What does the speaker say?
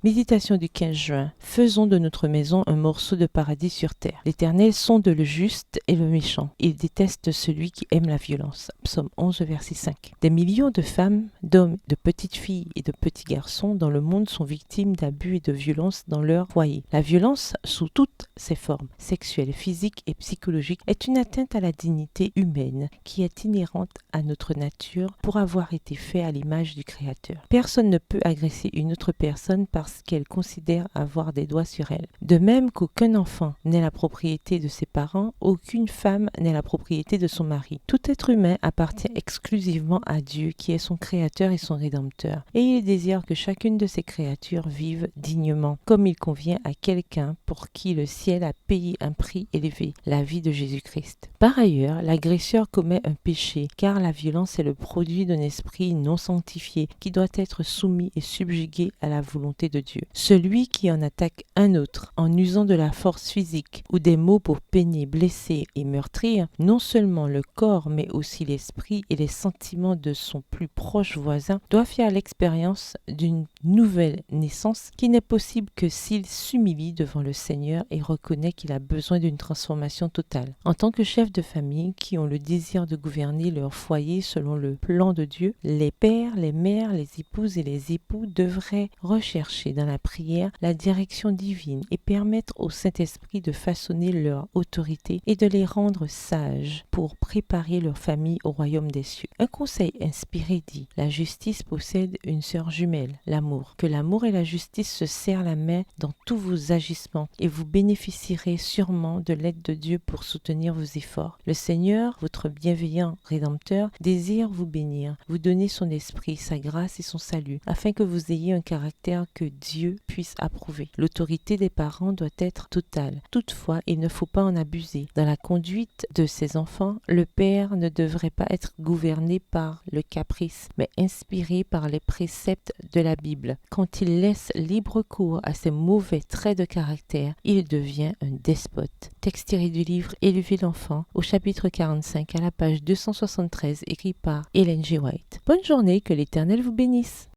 Méditation du 15 juin. Faisons de notre maison un morceau de paradis sur terre. L'Éternel sonde le juste et le méchant. Il déteste celui qui aime la violence. Psaume 11, verset 5. Des millions de femmes, d'hommes, de petites filles et de petits garçons dans le monde sont victimes d'abus et de violences dans leur foyer. La violence, sous toutes ses formes, sexuelles, physiques et psychologiques, est une atteinte à la dignité humaine qui est inhérente à notre nature pour avoir été fait à l'image du Créateur. Personne ne peut agresser une autre personne parce qu'elle considère avoir des droits sur elle. De même qu'aucun enfant n'est la propriété de ses parents, aucune femme n'est la propriété de son mari. Tout être humain appartient exclusivement à Dieu qui est son créateur et son rédempteur. Et il désire que chacune de ses créatures vive dignement, comme il convient à quelqu'un pour qui le ciel a payé un prix élevé, la vie de Jésus-Christ. Par ailleurs, l'agresseur commet un péché, car la violence est le produit d'un esprit non sanctifié qui doit être soumis et subjugué à la volonté de Dieu. Celui qui en attaque un autre en usant de la force physique ou des mots pour peiner, blesser et meurtrir, non seulement le corps mais aussi l'esprit et les sentiments de son plus proche voisin, doit faire l'expérience d'une nouvelle naissance qui n'est possible que s'il s'humilie devant le Seigneur et reconnaît qu'il a besoin d'une transformation totale. En tant que chefs de famille qui ont le désir de gouverner leur foyer selon le plan de Dieu, les pères, les mères, les épouses et les époux devraient rechercher dans la prière la direction divine et permettre au Saint-Esprit de façonner leur autorité et de les rendre sages pour préparer leur famille au royaume des cieux. Un conseil inspiré dit: la justice possède une sœur jumelle, l'amour. Que l'amour et la justice se serrent la main dans tous vos agissements et vous bénéficierez sûrement de l'aide de Dieu pour soutenir vos efforts. Le Seigneur, votre bienveillant Rédempteur, désire vous bénir, vous donner son esprit, sa grâce et son salut, afin que vous ayez un caractère que Dieu puisse approuver. L'autorité des parents doit être totale. Toutefois, il ne faut pas en abuser. Dans la conduite de ses enfants, le père ne devrait pas être gouverné par le caprice, mais inspiré par les préceptes de la Bible. Quand il laisse libre cours à ses mauvais traits de caractère, il devient un despote. Texte tiré du livre Élever l'enfant, au chapitre 45, à la page 273, écrit par Ellen G. White. Bonne journée, que l'Éternel vous bénisse.